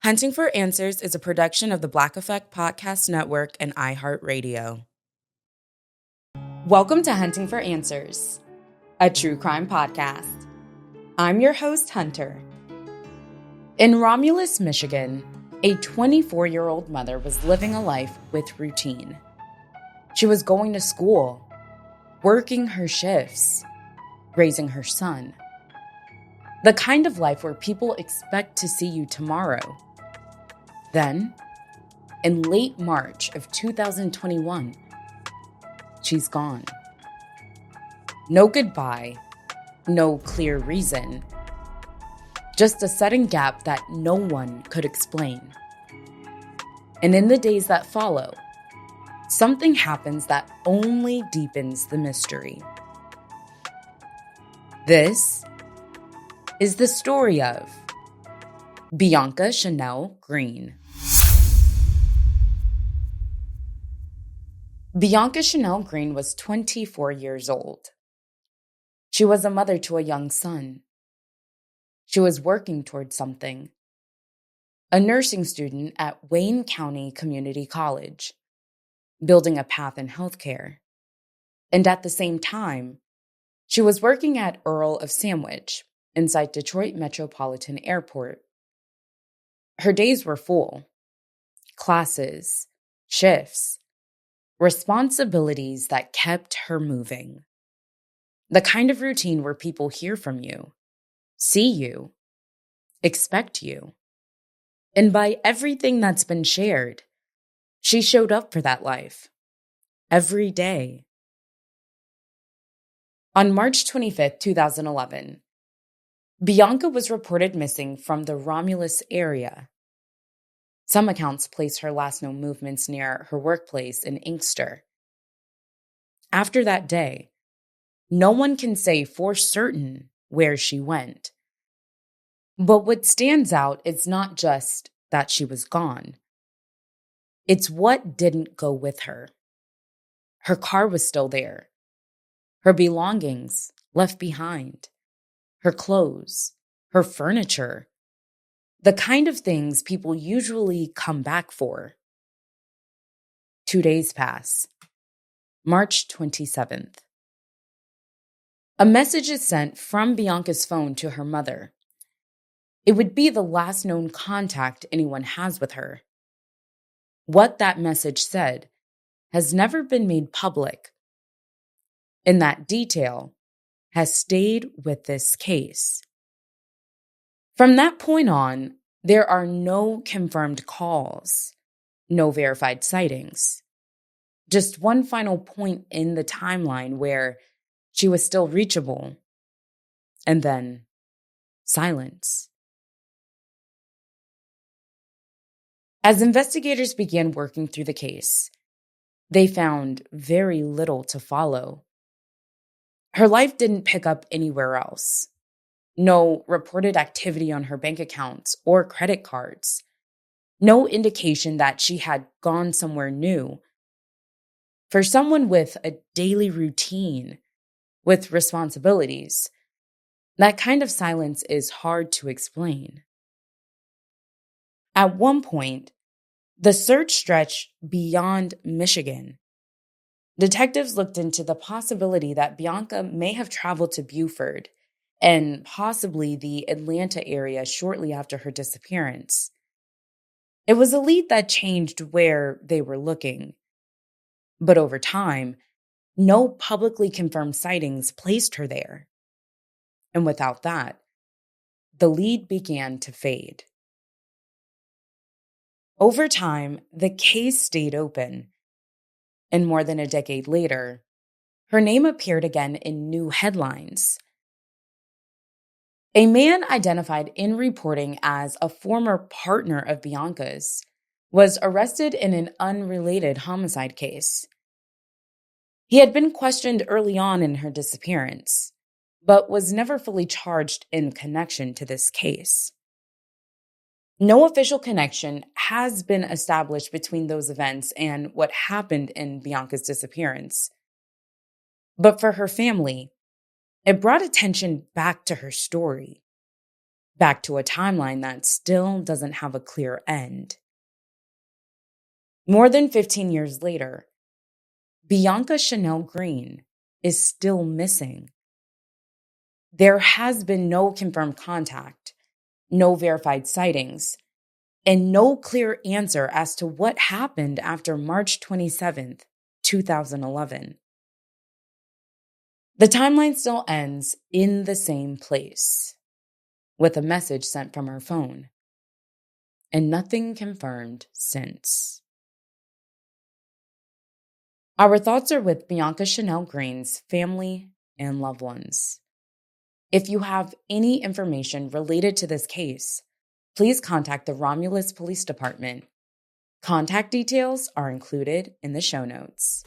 Hunting for Answers is a production of the Black Effect Podcast Network and iHeartRadio. Welcome to Hunting for Answers, a true crime podcast. I'm your host, Hunter. In Romulus, Michigan, a 24-year-old mother was living a life with routine. She was going to school, working her shifts, raising her son. The kind of life where people expect to see you tomorrow. Then, in late March of 2021, she's gone. No goodbye, no clear reason. Just a sudden gap that no one could explain. And in the days that follow, something happens that only deepens the mystery. This is the story of Bianca Chanel Green. Bianca Chanel Green was 24 years old. She was a mother to a young son. She was working towards something. A nursing student at Wayne County Community College, building a path in healthcare. And at the same time, she was working at Earl of Sandwich inside Detroit Metropolitan Airport. Her days were full. Classes, shifts, responsibilities that kept her moving. The kind of routine where people hear from you, see you, expect you. And by everything that's been shared, she showed up for that life. Every day. On March 25th, 2011, Bianca was reported missing from the Romulus area. Some accounts place her last known movements near her workplace in Inkster. After that day, no one can say for certain where she went. But what stands out is not just that she was gone. It's what didn't go with her. Her car was still there. Her belongings left behind. Her clothes, her furniture. The kind of things people usually come back for. 2 days pass. March 27th. A message is sent from Bianca's phone to her mother. It would be the last known contact anyone has with her. What that message said has never been made public, and that detail has stayed with this case. From that point on, there are no confirmed calls, no verified sightings. Just one final point in the timeline where she was still reachable, and then silence. As investigators began working through the case, they found very little to follow. Her life didn't pick up anywhere else. No reported activity on her bank accounts or credit cards. No indication that she had gone somewhere new. For someone with a daily routine, with responsibilities, that kind of silence is hard to explain. At one point, the search stretched beyond Michigan. Detectives looked into the possibility that Bianca may have traveled to Beaufort and possibly the Atlanta area shortly after her disappearance. It was a lead that changed where they were looking. But over time, no publicly confirmed sightings placed her there. And without that, the lead began to fade. Over time, the case stayed open. And more than a decade later, her name appeared again in new headlines. A man identified in reporting as a former partner of Bianca's was arrested in an unrelated homicide case. He had been questioned early on in her disappearance, but was never fully charged in connection to this case. No official connection has been established between those events and what happened in Bianca's disappearance. But for her family, it brought attention back to her story, back to a timeline that still doesn't have a clear end. More than 15 years later, Bianca Chanel Green is still missing. There has been no confirmed contact, no verified sightings, and no clear answer as to what happened after March 27th, 2011. The timeline still ends in the same place, with a message sent from her phone, and nothing confirmed since. Our thoughts are with Bianca Chanel Green's family and loved ones. If you have any information related to this case, please contact the Romulus Police Department. Contact details are included in the show notes.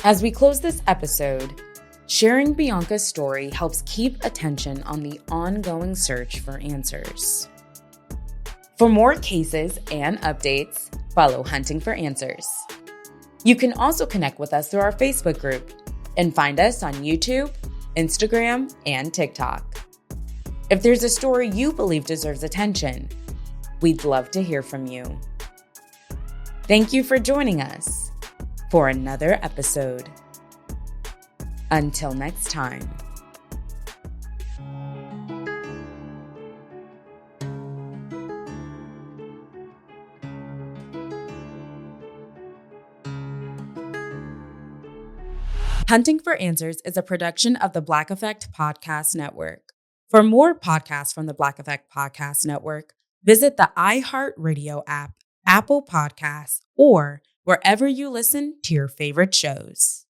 As we close this episode, sharing Bianca's story helps keep attention on the ongoing search for answers. For more cases and updates, follow Hunting for Answers. You can also connect with us through our Facebook group and find us on YouTube, Instagram, and TikTok. If there's a story you believe deserves attention, we'd love to hear from you. Thank you for joining us for another episode. Until next time. Hunting for Answers is a production of the Black Effect Podcast Network. For more podcasts from the Black Effect Podcast Network, visit the iHeartRadio app, Apple Podcasts, or wherever you listen to your favorite shows.